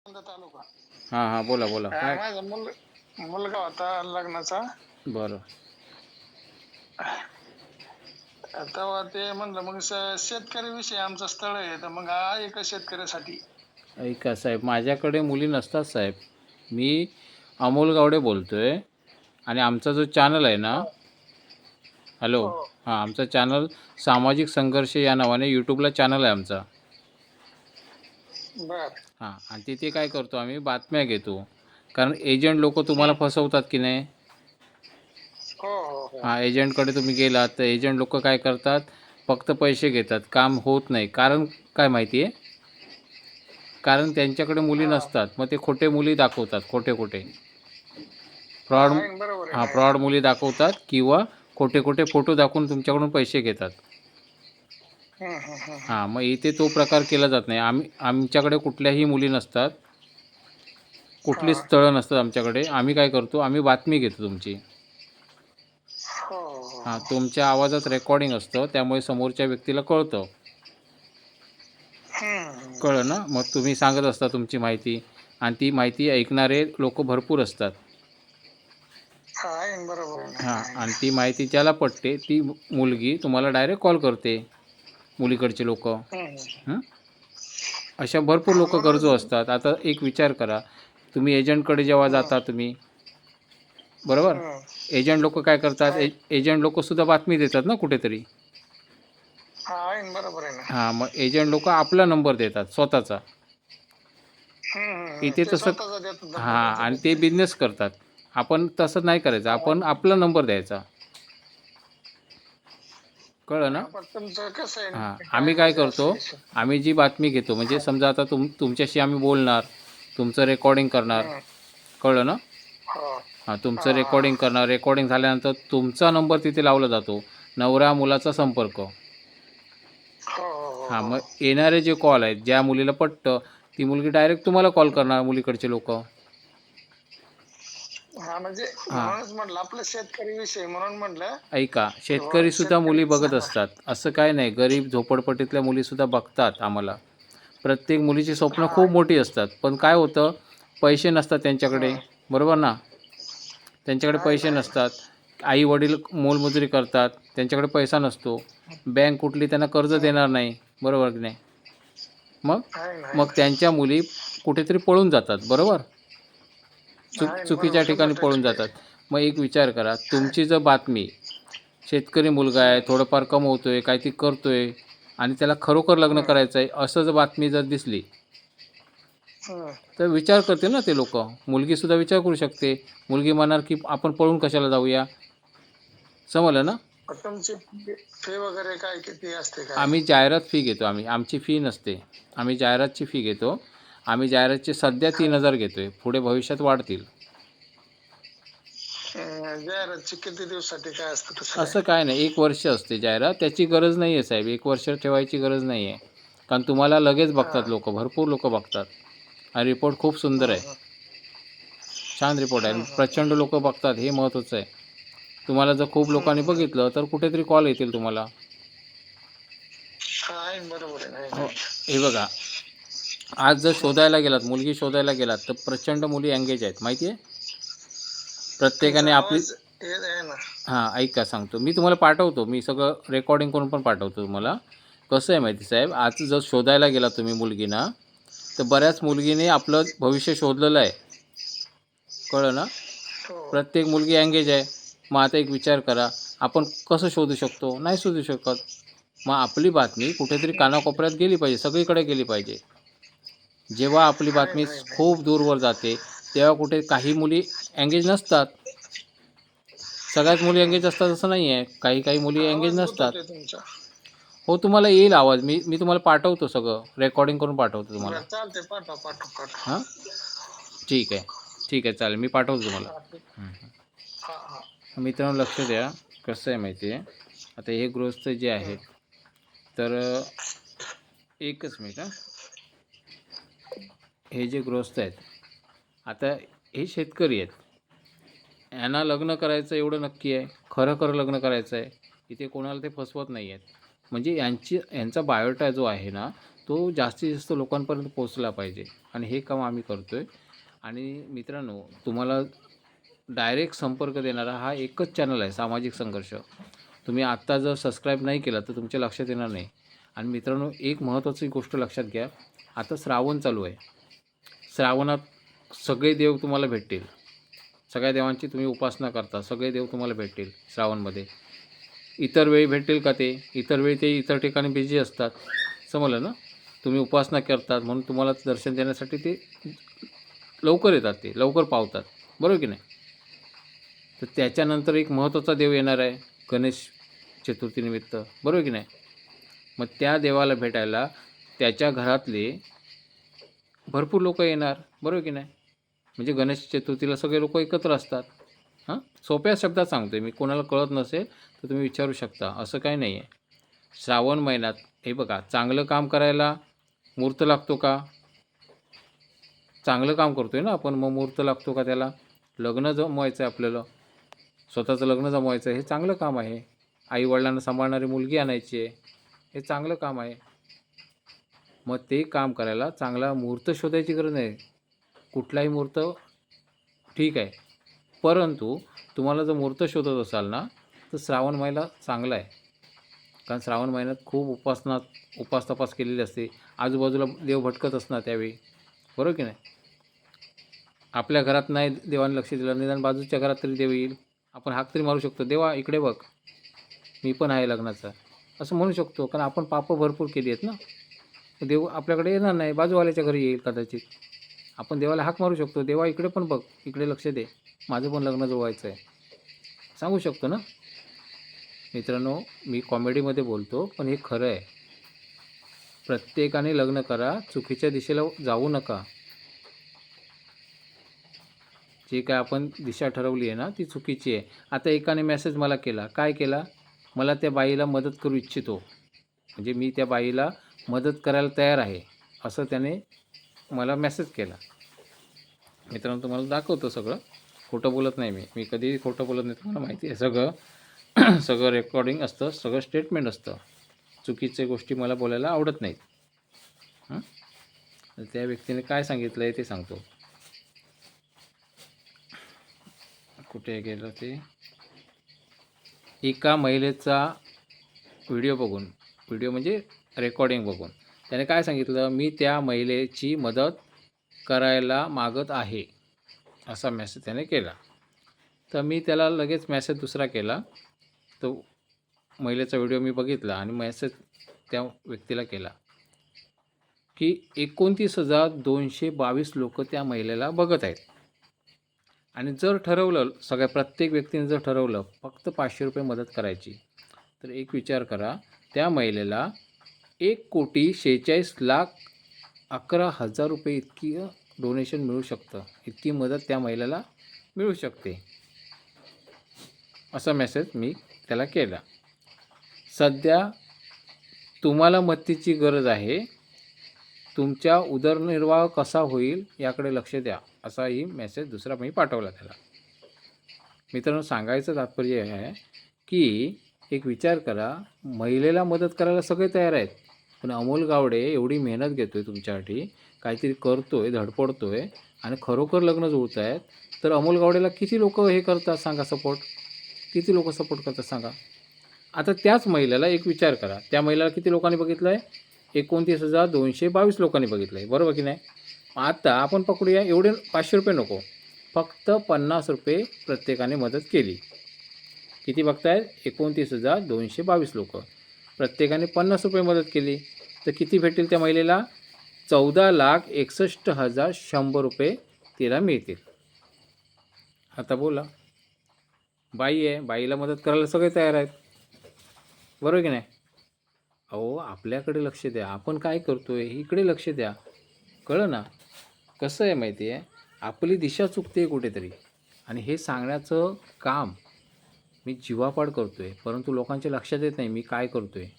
तालुका. हां हां, बोला बोला काय. माझा मुलगा होता लग्नाचा. बरं. तेव्हा ते म्हणलं मग शेतकरी विषयी आमचं स्थळ आहे, तर मग आहे का शेतकऱ्यासाठी? ऐका साहेब, माझ्याकडे मुली नसतात साहेब. मी अमोल गावडे बोलतोय आणि आमचा जो चॅनल आहे ना, हॅलो, हो. हां, आमचा चॅनल सामाजिक संघर्ष या नावाने यूट्यूबला चॅनल आहे आमचा. बर. हां, आणि तिथे काय करतो आम्ही, बातम्या घेतो. कारण एजंट लोक तुम्हाला फसवतात की नाही. हो हो हो. हां, एजंटकडे तुम्ही गेलात तर एजंट लोक काय करतात, फक्त पैसे घेतात, काम होत नाही. कारण काय माहिती आहे, कारण त्यांच्याकडे मुली हा. नसतात, मग ते खोटे मुली दाखवतात, खोटे खोटे हा, फ्रॉड. आहे ना, बरोबर आहे हां, ना, आहे फ्रॉड ना. मुली दाखवतात किंवा खोटे खोटे फोटो दाखवून तुमच्याकडून पैसे घेतात. हां, मग इथे तो प्रकार केला जात नाही. आमच्याकडे कुठल्याही मुली नसतात, हा. कुठलीच स्थळं नसतात आमच्याकडे. आम्ही काय करतो, आम्ही बातमी घेतो तुमची. हो हो हां, हो. तुमच्या आवाजात रेकॉर्डिंग असतं, त्यामुळे समोरच्या व्यक्तीला कळतं. कळलं ना. मग तुम्ही सांगत असता तुमची माहिती, आणि ती माहिती ऐकणारे लोक भरपूर असतात. हा, आहे ना, बरोबर आहे ना, आहे हां, ना, आहे आणि ना. ती माहिती ज्याला पटते ती मुलगी तुम्हाला डायरेक्ट कॉल करते, मुलीकडचे लोक. अशा भरपूर हा, लोक गरजू म्हणून. असतात. आता एक विचार करा, तुम्ही एजंटकडे जेव्हा जाता तुम्ही, बरोबर, एजंट लोक काय करतात, आहे. एजंट लोकसुद्धा बातमी देतात ना कुठेतरी. हा, आहे ना, बरोबर आहे ना. हां, मग एजंट लोक आपला नंबर देतात स्वतःचा. इथे ते तसं. स्वतःचा देतात नंबर हां, त्यांचा आणि ते काहीतरी. बिझनेस करतात. आपण तसं नाही करायचं, हा, आपण आपला नंबर द्यायचा. कळलं ना. हा, पण तुमचं कसं आहे हां, नेमकं, आम्ही काय काय म्हणजे करतो, असं विषय? आम्ही जी बातमी घेतो, म्हणजे समजा आता तुमच्याशी आम्ही बोलणार, तुमचं रेकॉर्डिंग करणार. कळलं ना. हो. हां, हा तुमचं हा. रेकॉर्डिंग करणार, रेकॉर्डिंग झाल्यानंतर तुमचा नंबर तिथे लावला जातो, नवरा मुलाचा संपर्क. हो हो हां, हो. मग येणारे जे कॉल आहेत, ज्या मुलीला पटतं ती मुलगी डायरेक्ट तुम्हाला कॉल करणार, मुलीकडचे लोक. हा, म्हणजे हां, म्हणूनच म्हटलं आपलं शेतकरी विषय म्हणून म्हटलं ऐका, की बुवा शेतकरीसुद्धा मुली शेतकरी बघत सांगा. असतात, असं काय नाही. गरीब झोपडपट्टीतल्या मुलीसुद्धा बघतात आम्हाला. प्रत्येक मुलीची स्वप्न हा. खूप मोठी असतात, पण काय होतं, पैसे नसतात त्यांच्याकडे. हम्म. बरोबर ना. त्यांच्याकडे आहे ना, पैसे आहे ना. नसतात. आई वडील मोलमजुरी करतात, त्यांच्याकडे पैसा नसतो. बँक कुठली त्यांना कर्ज देणार नाही, बरोबर की नाही. मग आहे ना, आहे मग ना. त्यांच्या मुली कुठेतरी पळून जातात, बरोबर. आहे ना, चुकीच्या बरोबर, ठिकाणी पळून 100% जातात. मग एक विचार करा, तुमची जर बातमी, शेतकरी मुलगा आहे, थोडंफार कमवतोय, काहीतरी करतोय, आणि त्याला खरोखर लग्न करायचं आहे असं जर बातमी जर दिसली, तर विचार करते ना ते लोक. मुलगीसुद्धा विचार करू शकते. मुलगी म्हणणार की आपण पळून कशाला जाऊया. समजलं ना. तुमची फी वगैरे काय किती असते काय? आम्ही जाहिरात फी घेतो. आमची फी नसते. आम्ही जाहिरातची फी घेतो. आम्ही जाहिरातचे सध्या हा. 3,000 घेतो आहे. पुढे भविष्यात वाढतील. जाहिरातची किती दिवसासाठी काय असतं तसं काय? असं काय नाही, 1 वर्ष असते जाहिरात. त्याची गरज नाही आहे साहेब, 1 वर्ष ठेवायची गरज नाही आहे. कारण तुम्हाला लगेच हा. बघतात लोक, भरपूर लोक बघतात. हा रिपोर्ट खूप सुंदर आहे. छान रिपोर्ट आहे. प्रचंड लोक बघतात, हे महत्त्वाचं आहे. तुम्हाला जर खूप लोकांनी बघितलं तर कुठेतरी कॉल येतील तुम्हाला. हा, आहे ना, बरोबर आहे, आहे ना. हो, हे बघा, आज जर शोधायला गेलात, मुलगी शोधायला गेलात, तर प्रचंड मुली एंगेज आहेत, माहिती आहे. प्रत्येकाने तुमचा आपली. आवाज येत आहे ना. हां, ऐका सांगतो. मी तुम्हाला पाठवतो. मी सगळं रेकॉर्डिंग करून पण पाठवतो तुम्हाला. कसं आहे माहिती साहेब, आज जर शोधायला गेला तुम्ही मुलगीना, तर बऱ्याच मुलगीने आपलं भविष्य शोधलेलं आहे. कळलं ना. हो. प्रत्येक मुलगी एंगेज आहे. मग आता एक विचार करा, आपण कसं शोधू शकतो? नाही शोधू शकत. मग आपली बातमी कुठेतरी कानाकोपऱ्यात गेली पाहिजे, सगळीकडे गेली पाहिजे. जेव्हा आपली आहे बातमी ना, आहे ना. खूप दूरवर जाते, तेव्हा कुठे काही मुली एंगेज नसतात. सगळ्याच मुली एंगेज असतात असं नाही आहे. काही काही मुली एंगेज आवाज नसतात. गुततोय तुमचा. हो, तुम्हाला येईल आवाज. मी तुम्हाला पाठवतो, सगळं रेकॉर्डिंग करून पाठवतो तुम्हाला. बरं, चालतंय, पाठवा पाठवा पाठवा. हां, ठीक आहे. ठीक आहे, चालेल. मी पाठवतो तुम्हाला. हा, ठीक. हा हा. मित्रांनो, लक्ष द्या. कसं आहे माहिती आहे, आता हे गृहस्थ जे आहेत, तर एकच मिनिट हां. हे जे गृहस्थ आहेत, आता हे शेतकरी आहेत. यांना लग्न करायचं एवढं नक्की आहे, खरं लग्न करायचं आहे. इथे कोणाला ते फसवत नाही आहेत. म्हणजे यांचा बायोडा जो आहे ना, तो जास्तीत जास्त लोकांपर्यंत पोहोचला पाहिजे आणि हे काम आम्ही करतो आहे. आणि मित्रांनो, तुम्हाला डायरेक्ट संपर्क देणारा हा एकच चॅनल आहे, सामाजिक संघर्ष. तुम्ही आत्ता जर सबस्क्राईब नाही केला तर तुमच्या लक्षात येणार नाही. आणि मित्रांनो, एक महत्त्वाची गोष्ट लक्षात घ्या, आता श्रावण चालू आहे. श्रावणात सगळे देव तुम्हाला भेटतील. सगळ्या देवांची तुम्ही उपासना करता, सगळे देव तुम्हाला भेटतील श्रावणमध्ये. इतर वेळी भेटतील का ते? इतर वेळी ते इतर ठिकाणी बिझी असतात, समजलं ना? तुम्ही उपासना करतात म्हणून तुम्हाला दर्शन देण्यासाठी ते लवकर येतात, ते लवकर पावतात, बरोबर की नाही? तर त्याच्यानंतर एक महत्त्वाचा देव येणार आहे गणेश चतुर्थीनिमित्त, बरोबर की नाही? मग त्या देवाला भेटायला त्याच्या घरातले भरपूर लोक येणार, बरोबर की नाही? म्हणजे गणेश चतुर्थीला सगळे लोक एकत्र असतात. हां, सोप्या शब्दात सांगतो आहे मी. कोणाला कळत नसेल तर तुम्ही विचारू शकता, असं काही नाही आहे. श्रावण महिन्यात हे बघा, चांगलं काम करायला मुहूर्त लागतो का? चांगलं काम करतो आहे ना आपण, मग मुहूर्त लागतो का त्याला? लग्न जमवायचं आहे आपल्याला, स्वतःचं लग्न जमवायचं आहे, हे चांगलं काम आहे. आईवडिलांना सांभाळणारी मुलगी आणायची आहे, हे चांगलं काम आहे. मग ते काम करायला चांगला मुहूर्त शोधायची गरज नाही. कुठलाही मुहूर्त ठीक आहे, परंतु तुम्हाला जर मुहूर्त शोधत असाल ना, तर श्रावण महिना चांगला आहे. कारण श्रावण महिन्यात खूप उपास-तपास केलेली असते. आजूबाजूला देव भटकत असणार त्यावेळी, बरोबर की नाही? आपल्या घरात नाही देवाने लक्ष दिलं, निदान बाजूच्या घरात तरी देव येईल. आपण हाक तरी मारू शकतो, देवा इकडे बघ, मी पण आहे लग्नाचा, असं म्हणू शकतो. कारण आपण पापं भरपूर केली आहेत ना. देव आपल्याकडे येणार नाही, बाजूवाल्याच्या घरी येईल कदाचित. आपण देवाला हाक मारू शकतो, देवा इकडे पण बघ, इकडे लक्ष दे, माझं पण लग्न जुळवायचं आहे, सांगू शकतो ना. मित्रांनो, मी कॉमेडीमध्ये बोलतो, पण हे खरं आहे. प्रत्येकाने लग्न करा, चुकीच्या दिशेला जाऊ नका. जे काय आपण दिशा ठरवली आहे ना, ती चुकीची आहे. आता एकाने मेसेज मला केला, काय केला? मला त्या बाईला मदत करू इच्छितो, म्हणजे मी त्या बाईला मदत करायला तयार आहे, असं त्याने मला मेसेज केला. मित्रांनो, तुम्हाला दाखवतो सगळं, खोटं बोलत नाही मी कधीही खोटं बोलत नाही, तुम्हाला माहिती आहे सगळं. सगळं रेकॉर्डिंग असतं, सगळं स्टेटमेंट असतं. चुकीच्या गोष्टी मला बोलायला आवडत नाहीत. त्या व्यक्तीने काय सांगितलं आहे ते सांगतो. कुठे गेलं ते? एका महिलेचा व्हिडिओ म्हणजे रेकॉर्डिंग बघून त्याने काय सांगितलं, मी त्या महिलेची मदत करायला मागत आहे, असा मेसेज त्याने केला. तर मी त्याला लगेच मेसेज दुसरा केला. तो महिलेचा व्हिडिओ मी बघितला आणि मेसेज त्या व्यक्तीला केला की 29,222 लोक त्या महिलेला बघत आहेत. आणि जर ठरवलं, प्रत्येक व्यक्तीने जर ठरवलं फक्त 500 रुपये मदत करायची, तर एक विचार करा, त्या महिलेला 1,46,11,000 रुपये इतकी डोनेशन मिळू शकतं, इतकी मदत त्या महिलेला मिळू शकते, असा मेसेज मी त्याला केला. सध्या तुम्हाला मदतीची गरज आहे, तुमचा उदरनिर्वाह कसा होईल याकडे लक्ष द्या, असाही मेसेज दुसरा मी पाठवला त्याला. मित्रांनो, सांगायचं तात्पर्य आहे की एक विचार करा, महिलेला मदत करायला सगळे तयार आहेत, पण अमोल गावडे एवढी मेहनत घेतो आहे तुमच्यासाठी, काहीतरी करतो आहे, धडपडतो आहे आणि खरोखर लग्न जुळत आहेत, तर अमोल गावडेला किती लोक हे करतात सांगा, सपोर्ट किती लोक सपोर्ट करतात सांगा. आता त्याच महिलेला एक विचार करा, त्या महिलेला किती लोकांनी बघितलं आहे? 29,222 लोकांनी बघितलं आहे, बरोबर की नाही? आता आपण पकडूया, एवढे 500 रुपये नको, फक्त 50 रुपये प्रत्येकाने मदत केली. किती बघतायत? 29,222 लोक, प्रत्येकाने 50 रुपये मदत केली, तर किती भेटतील त्या महिलेला? 14,61,100 रुपये तिला मिळतील. आता बोला, बाई आहे, बाईला मदत करायला सगळे तयार आहेत, बरोबर की नाही? अहो, आपल्याकडे लक्ष द्या, आपण काय करतो आहे इकडे लक्ष द्या, कळलं ना? कसं आहे माहिती आहे, आपली दिशा चुकते कुठेतरी, आणि हे सांगण्याचं काम मी जीवापाड करतो आहे, परंतु लोकांच्या लक्षात येत नाही मी काय करतो आहे.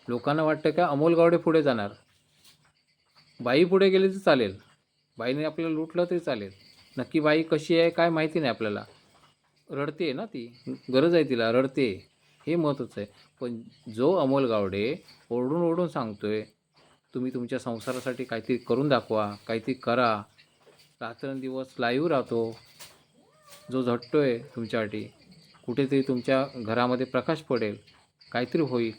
लोकांना वाटतं का अमोल गावडे पुढे जाणार, बाई पुढे गेली तर चालेल, बाईने आपल्याला लुटलं तरी चालेल. नक्की बाई कशी आहे काय माहिती नाही आपल्याला, रडते ना ती, गरज आहे तिला, रडते, हे महत्त्वाचं आहे. पण जो अमोल गावडे ओरडून सांगतो आहे तुम्ही तुमच्या संसारासाठी काहीतरी करून दाखवा, काहीतरी करा. रात्रंदिवस लाईव्ह राहतो, जो झटतोय तुमच्यासाठी. कुठेतरी तुमच्या घरामध्ये प्रकाश पडेल, काहीतरी होईल.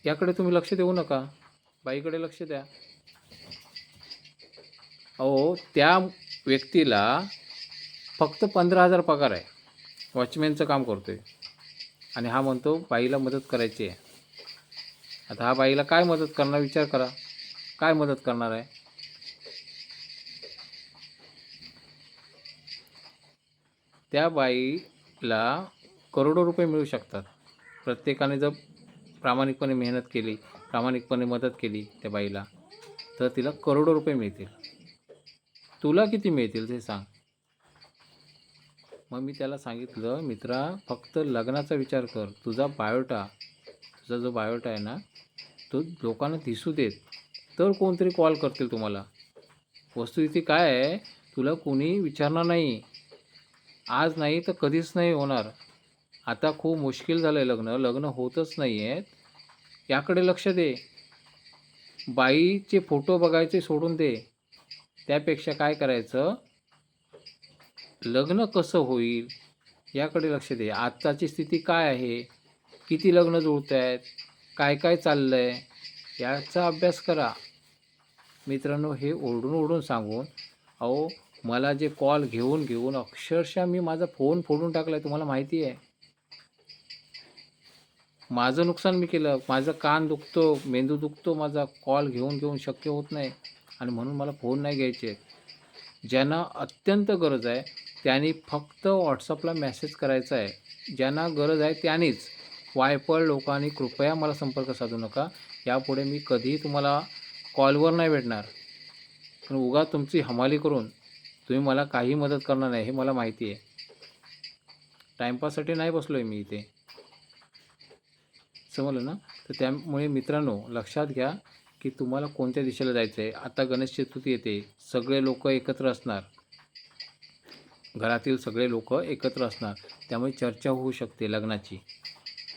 याकडे तुम्ही लक्ष देऊ नका, बाईकडे लक्ष द्या. अहो, त्या व्यक्तीला फक्त 15,000 पगार आहे, वॉचमॅनचं काम करतोय, आणि हा म्हणतो बाईला मदत करायची आहे. आता हा बाईला काय मदत करणार विचार करा, काय मदत करणार आहे? त्या बाईला करोडो रुपये मिळू शकतात. प्रत्येकाने जर प्रामाणिकपणे मेहनत केली, प्रामाणिकपणे मदत केली त्या बाईला, तर तिला करोडो रुपये मिळतील. तुला किती मिळतील ते सांग. मग मी त्याला सांगितलं, मित्रा, फक्त लग्नाचा विचार कर. तुझा जो बायोटा आहे ना, तो लोकांना दिसू देत, तर कोणतरी कॉल करतील तुम्हाला. वस्तुस्थिती काय आहे, तुला कोणी विचारणार नाही. आज नाही तर कधीच नाही होणार. आता खूप मुश्किल झालं आहे लग्न होतच नाही आहेत. याकडे लक्ष दे. बाईचे फोटो बघायचे सोडून दे. त्यापेक्षा काय करायचं, लग्न कसं होईल याकडे लक्ष दे. आत्ताची स्थिती काय आहे, किती लग्न जुळत आहेत, काय काय चाललं आहे, याचा अभ्यास करा. मित्रांनो, हे ओरडून सांगून, अहो, मला जे कॉल घेऊन अक्षरशः मी माझा फोन फोडून टाकला आहे. तुम्हाला माहिती आहे, माझं नुकसान मी केलं. माझं कान दुखतो, मेंदू दुखतो, माझा कॉल घेऊन शक्य होत नाही, आणि म्हणून मला फोन नाही घ्यायचे. ज्यांना अत्यंत गरज आहे त्यांनी फक्त व्हॉट्सअपला मेसेज करायचा आहे. ज्यांना गरज आहे त्यांनीच. वायफळ लोकांनी कृपया मला संपर्क साधू नका. यापुढे मी कधीही तुम्हाला कॉलवर नाही भेटणार, पण उगा तुमची हमाली करून तुम्ही मला काही मदत करणार नाही, हे मला माहिती आहे. टाईमपाससाठी नाही बसलो आहे मी इथे, समजलं ना? तर त्यामुळे मित्रांनो, लक्षात घ्या की तुम्हाला कोणत्या दिशेला जायचं आहे. आता गणेश चतुर्थी येते, सगळे लोक एकत्र असणार, घरातील सगळे लोक एकत्र असणार, त्यामुळे चर्चा होऊ शकते लग्नाची.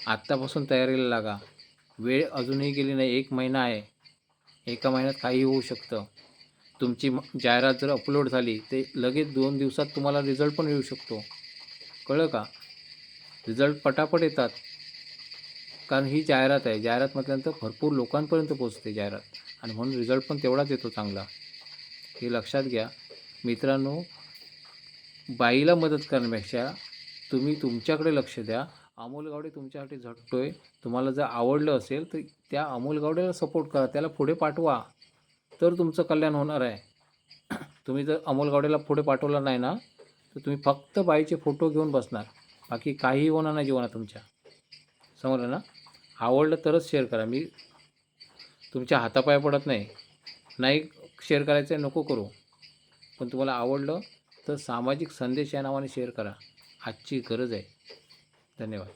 आत्तापासून तयारीला लागा. वेळ अजूनही गेली नाही, 1 महिना आहे. एका महिन्यात काही होऊ शकतं. तुमची जाहिरात जर अपलोड झाली ते लगेच 2 दिवसात तुम्हाला रिझल्ट पण येऊ शकतो. कळलं का? रिझल्ट पटापट येतात, कारण ही जाहिरात आहे. जाहिरात म्हटल्यानंतर भरपूर लोकांपर्यंत पोचते जाहिरात, आणि म्हणून रिझल्ट पण तेवढाच येतो चांगला. हे लक्षात घ्या मित्रांनो. बाईला मदत करण्यापेक्षा तुम्ही तुमच्याकडे लक्ष द्या. अमोल गावडे तुमच्यासाठी झटतोय. तुम्हाला जर आवडलं असेल तर त्या अमोल गावडेला सपोर्ट करा, त्याला पुढे पाठवा, तर तुमचं कल्याण होणार आहे. तुम्ही जर अमोल गावडेला पुढे पाठवलं नाही ना, तर तुम्ही फक्त बाईचे फोटो घेऊन बसणार, बाकी काहीही होणार नाही जीवनात तुमच्या. समजलं ना? आवडलं तरच शेअर करा. मी तुमच्या हातापाया पडत नाही. नाही शेअर करायचं आहे, नको करू. पण तुम्हाला आवडलं तर सामाजिक संदेश या नावाने शेअर करा. आजची गरज आहे. धन्यवाद.